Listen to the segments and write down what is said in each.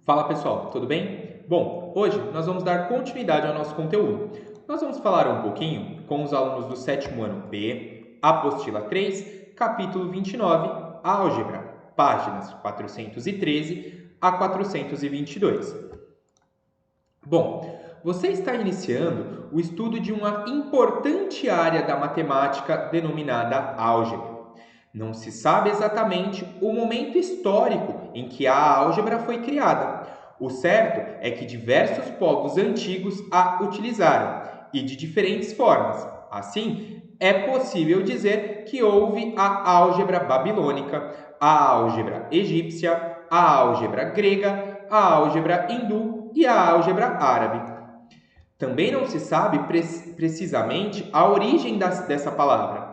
Fala pessoal, tudo bem? Bom, hoje nós vamos dar continuidade ao nosso conteúdo. Nós vamos falar um pouquinho com os alunos do sétimo ano B, apostila 3, capítulo 29, álgebra, páginas 413 a 422. Bom, você está iniciando o estudo de uma importante área da matemática denominada álgebra. Não se sabe exatamente o momento histórico em que a álgebra foi criada. O certo é que diversos povos antigos a utilizaram e de diferentes formas. Assim, é possível dizer que houve a álgebra babilônica, a álgebra egípcia, a álgebra grega, a álgebra hindu e a álgebra árabe. Também não se sabe precisamente a origem dessa palavra.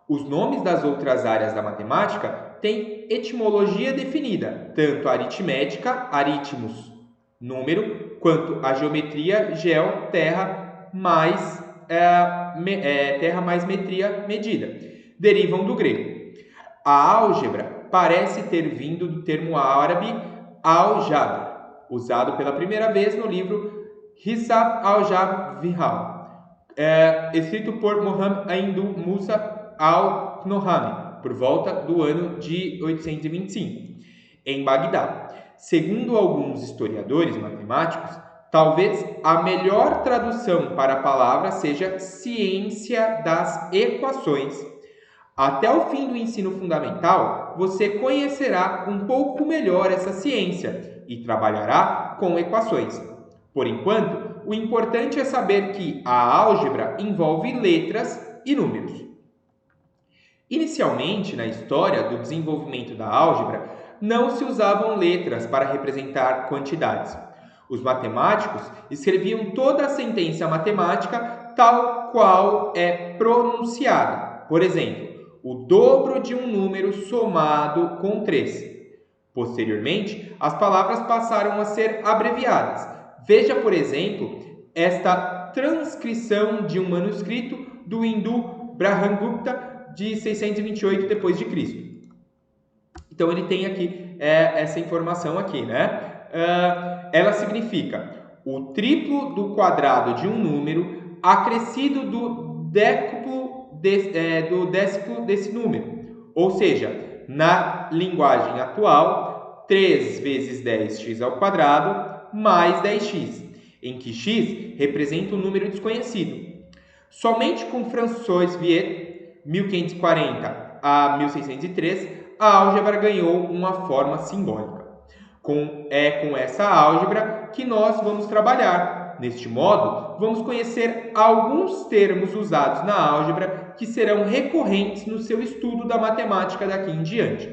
Os nomes das outras áreas da matemática têm etimologia definida, tanto a aritmética, aritmos, número, quanto a geometria, geo, terra, mais metria, medida. Derivam do grego. A álgebra parece ter vindo do termo árabe al-jabr, usado pela primeira vez no livro Hisab al-Jabr Vihal, escrito por Muhammad Hindu Musa al-Knohami, por volta do ano de 825, em Bagdá. Segundo alguns historiadores matemáticos, talvez a melhor tradução para a palavra seja ciência das equações. Até o fim do ensino fundamental, você conhecerá um pouco melhor essa ciência e trabalhará com equações. Por enquanto, o importante é saber que a álgebra envolve letras e números. Inicialmente, na história do desenvolvimento da álgebra, não se usavam letras para representar quantidades. Os matemáticos escreviam toda a sentença matemática tal qual é pronunciada. Por exemplo, o dobro de um número somado com 3. Posteriormente, as palavras passaram a ser abreviadas. Veja, por exemplo, esta transcrição de um manuscrito do hindu Brahmagupta de 628 d.C. Então ele tem aqui essa informação aqui, né? Ela significa o triplo do quadrado de um número acrescido do décuplo desse número. Ou seja, na linguagem atual, 3 vezes 10x ao quadrado mais 10x, em que x representa um número desconhecido. Somente com François Viet, 1540 a 1603, a álgebra ganhou uma forma simbólica. Com essa álgebra que nós vamos trabalhar. Neste modo, vamos conhecer alguns termos usados na álgebra que serão recorrentes no seu estudo da matemática daqui em diante.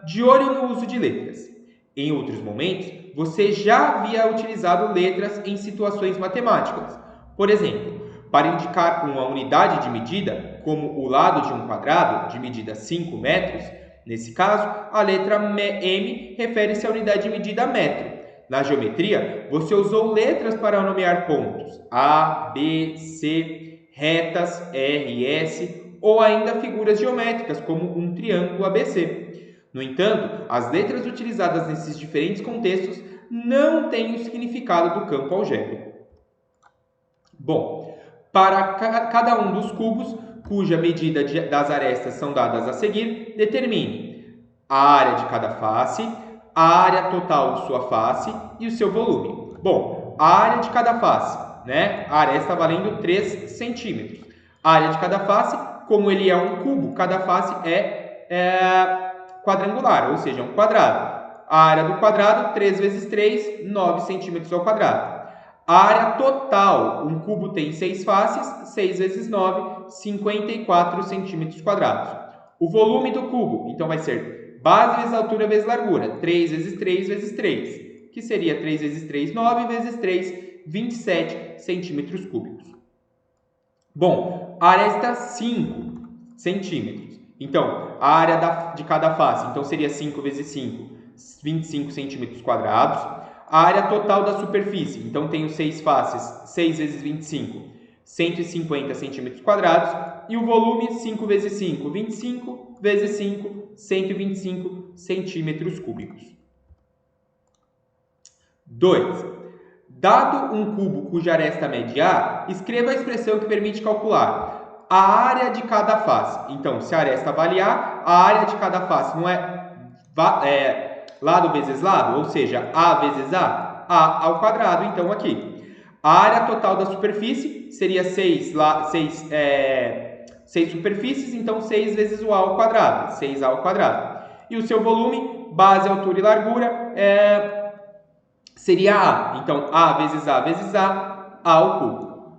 De olho no uso de letras. Em outros momentos, você já havia utilizado letras em situações matemáticas. Por exemplo, para indicar uma unidade de medida, como o lado de um quadrado de medida 5 metros, nesse caso, a letra M refere-se à unidade de medida metro. Na geometria, você usou letras para nomear pontos A, B, C, retas, R, S, ou ainda figuras geométricas, como um triângulo ABC. No entanto, as letras utilizadas nesses diferentes contextos não têm o significado do campo algébrico. Bom, para cada um dos cubos, cuja medida das arestas são dadas a seguir, determine a área de cada face, a área total de sua face e o seu volume. Bom, a área de cada face, né? A aresta valendo 3 centímetros. A área de cada face, como ele é um cubo, cada face é quadrangular, ou seja, um quadrado. A área do quadrado, 3 vezes 3, 9 centímetros ao quadrado. A área total, um cubo tem 6 faces, 6 vezes 9, 54 centímetros quadrados. O volume do cubo, então vai ser base vezes altura vezes largura, 3 vezes 3 vezes 3, que seria 3 vezes 3, 9 vezes 3, 27 centímetros cúbicos. Bom, a aresta 5 centímetros. Então, a área de cada face, então seria 5 vezes 5, 25 centímetros quadrados. A área total da superfície, então tenho 6 faces, 6 vezes 25, 150 centímetros quadrados. E o volume, 5 vezes 5, 25 vezes 5, 125 centímetros cúbicos. 2. Dado um cubo cuja aresta mede A, escreva a expressão que permite calcular a área de cada face. Então, se a aresta vale A, a área de cada face não é lado vezes lado, ou seja, A vezes A ao quadrado, então aqui. A área total da superfície seria 6 superfícies, então 6 vezes o A ao quadrado, 6A ao quadrado. E o seu volume, base, altura e largura, seria A. Então, A vezes A ao cubo.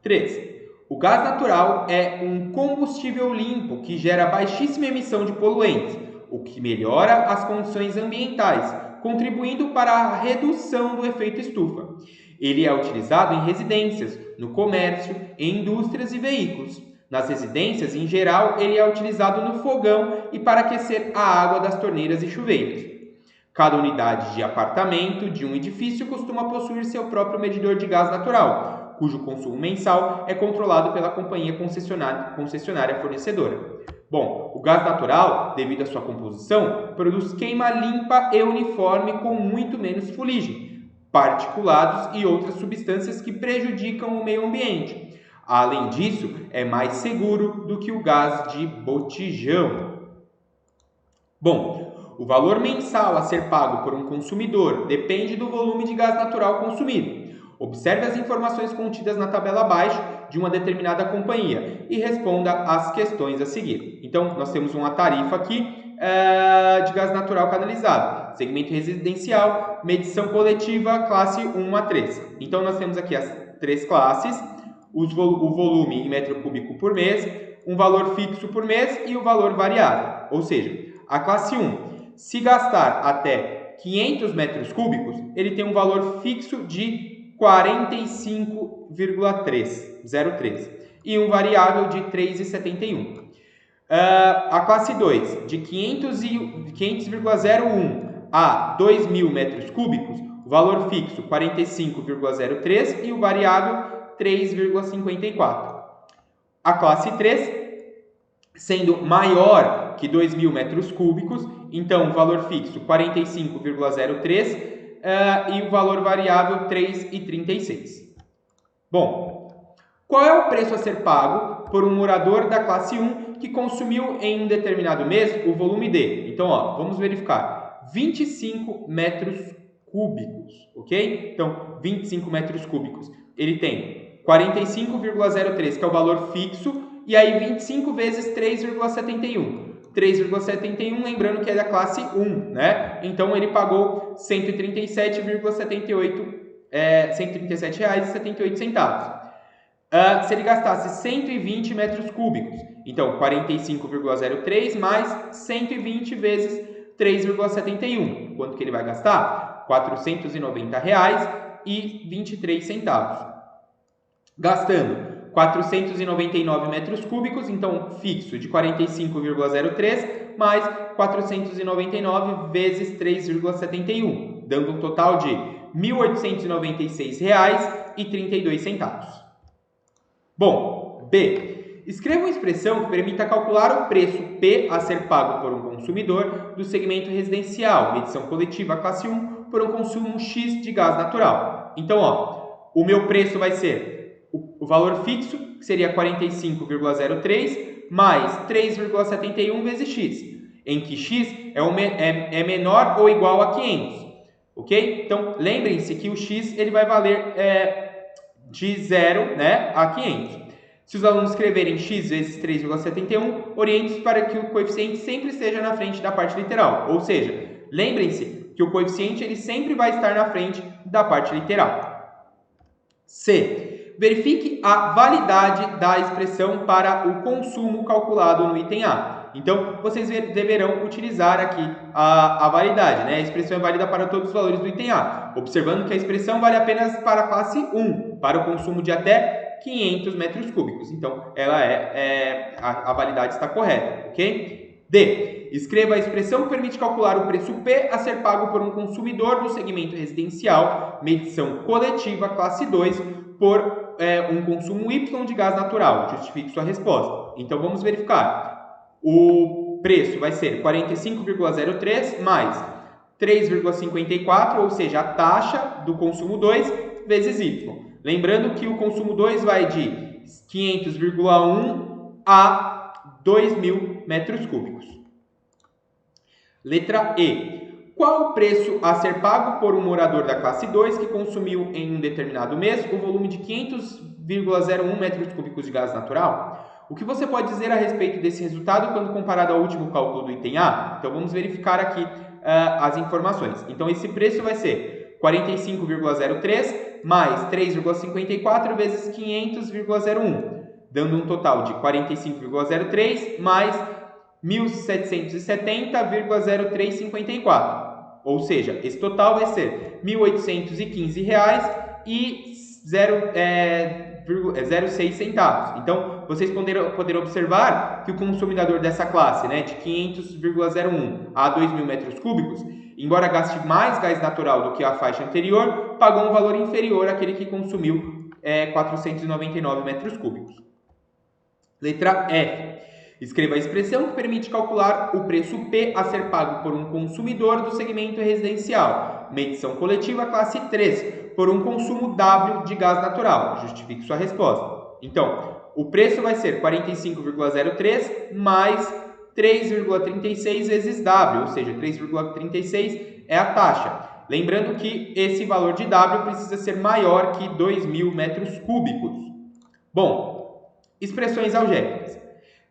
3. O gás natural é um combustível limpo que gera baixíssima emissão de poluentes, o que melhora as condições ambientais, contribuindo para a redução do efeito estufa. Ele é utilizado em residências, no comércio, em indústrias e veículos. Nas residências, em geral, ele é utilizado no fogão e para aquecer a água das torneiras e chuveiros. Cada unidade de apartamento de um edifício costuma possuir seu próprio medidor de gás natural, cujo consumo mensal é controlado pela companhia concessionária fornecedora. Bom, o gás natural, devido à sua composição, produz queima limpa e uniforme com muito menos fuligem, particulados e outras substâncias que prejudicam o meio ambiente. Além disso, é mais seguro do que o gás de botijão. Bom, o valor mensal a ser pago por um consumidor depende do volume de gás natural consumido. Observe as informações contidas na tabela abaixo de uma determinada companhia e responda às questões a seguir. Então, nós temos uma tarifa aqui de gás natural canalizado, segmento residencial, medição coletiva, classe 1 a 3. Então, nós temos aqui as 3 classes, o volume em metro cúbico por mês, um valor fixo por mês e o valor variável. Ou seja, a classe 1, se gastar até 500 metros cúbicos, ele tem um valor fixo de 45,03 e um variável de 3,71. A classe 2, de 500,01 a 2.000 metros cúbicos, o valor fixo 45,03 e o variável 3,54. A classe 3, sendo maior que 2.000 metros cúbicos, então o valor fixo 45,03 e o valor variável 3,36. Bom, qual é o preço a ser pago por um morador da classe 1 que consumiu em um determinado mês o volume D? Então, vamos verificar. 25 metros cúbicos, ok? Então, 25 metros cúbicos. Ele tem 45,03, que é o valor fixo, e aí 25 vezes 3,71. 3,71, lembrando que é da classe 1, né? Então, ele pagou R$ 137,78. Se ele gastasse 120 metros cúbicos, então 45,03 mais 120 vezes 3,71. Quanto que ele vai gastar? R$ 490,23. Gastando 499 metros cúbicos, então fixo de 45,03 mais 499 vezes 3,71, dando um total de R$ 1.896,32. Bom, B. Escreva uma expressão que permita calcular o preço P a ser pago por um consumidor do segmento residencial, medição coletiva classe 1, por um consumo X de gás natural. Então, o meu preço vai ser o valor fixo, que seria 45,03, mais 3,71 vezes X, em que X é menor ou igual a 500, ok? Então, lembrem-se que o X ele vai valer de 0, né, a 500. Se os alunos escreverem X vezes 3,71, oriente-se para que o coeficiente sempre esteja na frente da parte literal, ou seja, lembrem-se que o coeficiente ele sempre vai estar na frente da parte literal. C. Verifique a validade da expressão para o consumo calculado no item A. Então, vocês deverão utilizar aqui a validade, né? A expressão é válida para todos os valores do item A, observando que a expressão vale apenas para a classe 1, para o consumo de até 500 metros cúbicos. Então, a validade está correta, ok? D. Escreva a expressão que permite calcular o preço P a ser pago por um consumidor do segmento residencial, medição coletiva classe 2, por um consumo Y de gás natural. Justifique sua resposta. Então, vamos verificar. O preço vai ser 45,03 mais 3,54, ou seja, a taxa do consumo 2 vezes Y. Lembrando que o consumo 2 vai de 500,1 a 2.000 metros cúbicos. Letra E. Qual o preço a ser pago por um morador da classe 2 que consumiu em um determinado mês o volume de 500,01 metros cúbicos de gás natural? O que você pode dizer a respeito desse resultado quando comparado ao último cálculo do item A? Então, vamos verificar aqui as informações. Então, esse preço vai ser 45,03 mais 3,54 vezes 500,01, dando um total de 45,03 mais 1.770,0354. Ou seja, esse total vai ser R$ 1.815,06 centavos. Então, vocês poderão observar que o consumidor dessa classe, de 500,01 a 2.000 metros cúbicos, embora gaste mais gás natural do que a faixa anterior, pagou um valor inferior àquele que consumiu 499 metros cúbicos. Letra F. Escreva a expressão que permite calcular o preço P a ser pago por um consumidor do segmento residencial, medição coletiva classe 3, por um consumo W de gás natural. Justifique sua resposta. Então, o preço vai ser 45,03 mais 3,36 vezes W, ou seja, 3,36 é a taxa. Lembrando que esse valor de W precisa ser maior que 2.000 metros cúbicos. Bom, expressões algébricas.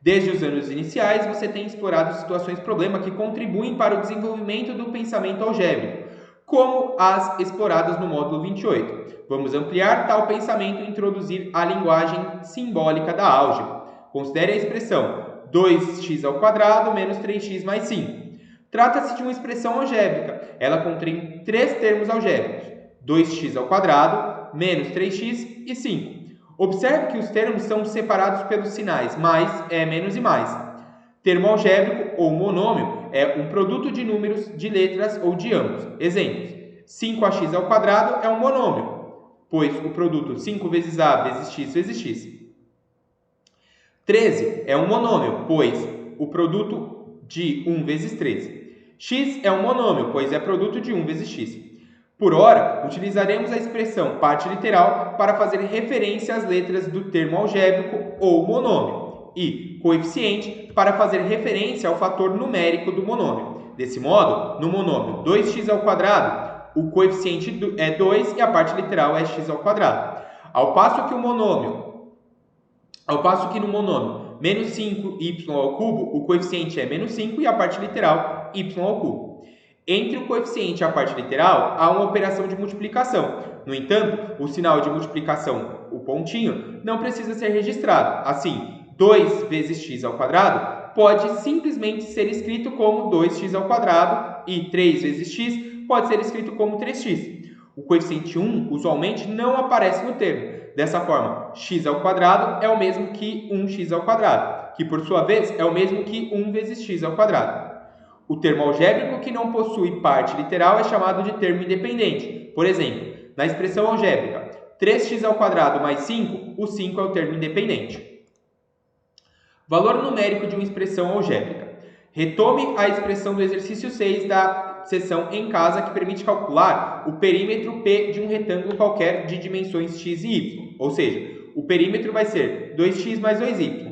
Desde os anos iniciais, você tem explorado situações-problema que contribuem para o desenvolvimento do pensamento algébrico, como as exploradas no módulo 28. Vamos ampliar tal pensamento e introduzir a linguagem simbólica da álgebra. Considere a expressão 2x² menos 3x mais 5. Trata-se de uma expressão algébrica. Ela contém três termos algébricos: 2x² menos 3x e 5. Observe que os termos são separados pelos sinais mais, menos e mais. Termo algébrico ou monômio é um produto de números, de letras ou de ambos. Exemplos: 5ax² é um monômio, pois o produto 5 vezes a vezes x. 13 é um monômio, pois o produto de 1 vezes 13. X é um monômio, pois é produto de 1 vezes x. Por ora, utilizaremos a expressão parte literal para fazer referência às letras do termo algébrico ou monômio, e coeficiente para fazer referência ao fator numérico do monômio. Desse modo, no monômio 2x², o coeficiente é 2 e a parte literal é x². Ao passo que no monômio menos 5y ao cubo, o coeficiente é menos 5 e a parte literal y ao cubo. Entre o coeficiente e a parte literal, há uma operação de multiplicação. No entanto, o sinal de multiplicação, o pontinho, não precisa ser registrado. Assim, 2 vezes x² pode simplesmente ser escrito como 2x² e 3 vezes x pode ser escrito como 3x. O coeficiente 1 usualmente não aparece no termo. Dessa forma, x² é o mesmo que 1x², que por sua vez é o mesmo que 1 vezes x². O termo algébrico que não possui parte literal é chamado de termo independente. Por exemplo, na expressão algébrica 3x² mais 5, o 5 é o termo independente. Valor numérico de uma expressão algébrica. Retome a expressão do exercício 6 da seção em casa que permite calcular o perímetro P de um retângulo qualquer de dimensões x e y. Ou seja, o perímetro vai ser 2x mais 2y.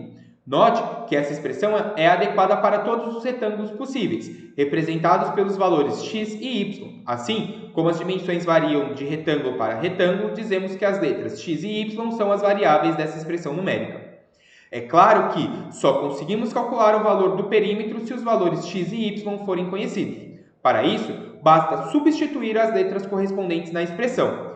Note que essa expressão é adequada para todos os retângulos possíveis, representados pelos valores x e y. Assim, como as dimensões variam de retângulo para retângulo, dizemos que as letras x e y são as variáveis dessa expressão numérica. É claro que só conseguimos calcular o valor do perímetro se os valores x e y forem conhecidos. Para isso, basta substituir as letras correspondentes na expressão.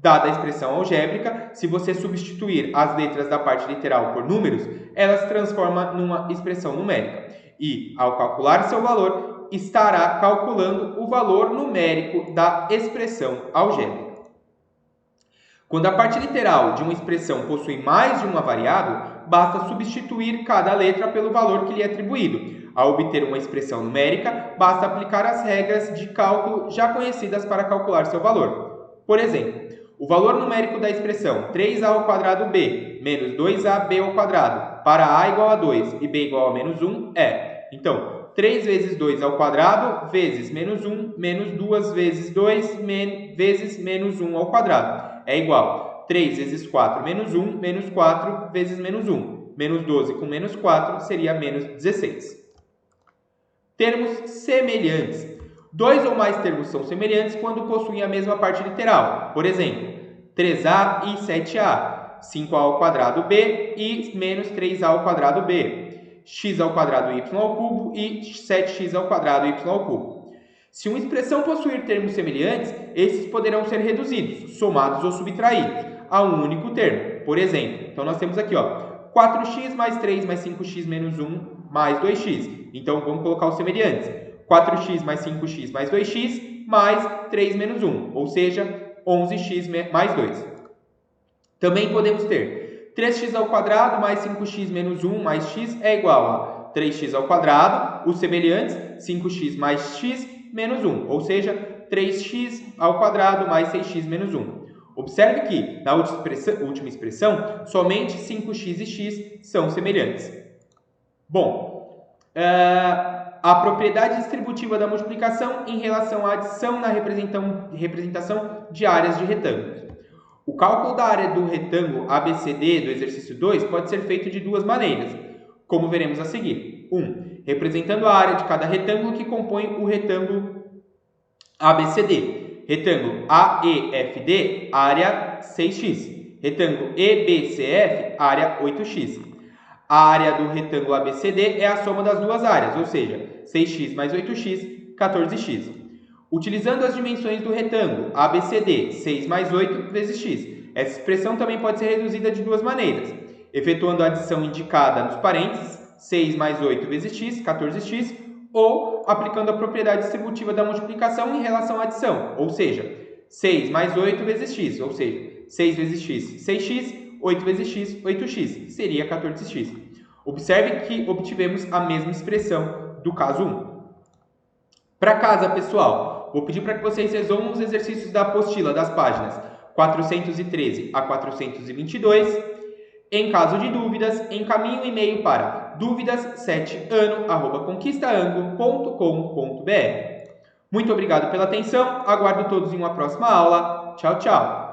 Dada a expressão algébrica, se você substituir as letras da parte literal por números, ela se transforma numa expressão numérica. E, ao calcular seu valor, estará calculando o valor numérico da expressão algébrica. Quando a parte literal de uma expressão possui mais de uma variável, basta substituir cada letra pelo valor que lhe é atribuído. Ao obter uma expressão numérica, basta aplicar as regras de cálculo já conhecidas para calcular seu valor. Por exemplo, o valor numérico da expressão 3a² menos 2ab² para a igual a 2 e b igual a menos 1 é. Então, 3 vezes 2 ao quadrado vezes menos 1 menos 2 vezes 2 vezes menos 1 ao quadrado. É igual a 3 vezes 4 menos 1 menos 4 vezes menos 1. Menos 12 com menos 4 seria menos 16. Termos semelhantes. Dois ou mais termos são semelhantes quando possuem a mesma parte literal. Por exemplo, 3a e 7a, 5a ao quadrado b e menos 3a ao quadrado b, x ao quadrado y ao cubo e 7x ao quadrado y ao cubo. Se uma expressão possuir termos semelhantes, esses poderão ser reduzidos, somados ou subtraídos a um único termo. Por exemplo, então nós temos aqui 4x mais 3 mais 5x menos 1 mais 2x. Então vamos colocar os semelhantes. 4x mais 5x mais 2x mais 3 menos 1, ou seja, 11x mais 2. Também podemos ter 3x ao quadrado mais 5x menos 1 mais x é igual a 3x ao quadrado, os semelhantes, 5x mais x menos 1, ou seja, 3x ao quadrado mais 6x menos 1. Observe que, na última expressão, somente 5x e x são semelhantes. Bom, a propriedade distributiva da multiplicação em relação à adição na representação de áreas de retângulos. O cálculo da área do retângulo ABCD do exercício 2 pode ser feito de duas maneiras, como veremos a seguir. 1. Representando a área de cada retângulo que compõe o retângulo ABCD. Retângulo AEFD, área 6x. Retângulo EBCF, área 8x. A área do retângulo ABCD é a soma das duas áreas, ou seja, 6x mais 8x, 14x. Utilizando as dimensões do retângulo ABCD, 6 mais 8 vezes x. Essa expressão também pode ser reduzida de duas maneiras, efetuando a adição indicada nos parênteses, 6 mais 8 vezes x, 14x, ou aplicando a propriedade distributiva da multiplicação em relação à adição, ou seja, 6 mais 8 vezes x, ou seja, 6 vezes x, 6x, 8 vezes x, 8x, seria 14x. Observe que obtivemos a mesma expressão do caso 1. Para casa, pessoal, vou pedir para que vocês resolvam os exercícios da apostila das páginas 413 a 422. Em caso de dúvidas, encaminhe um e-mail para duvidas7ano@conquistaanglo.com.br. Muito obrigado pela atenção, aguardo todos em uma próxima aula. Tchau, tchau!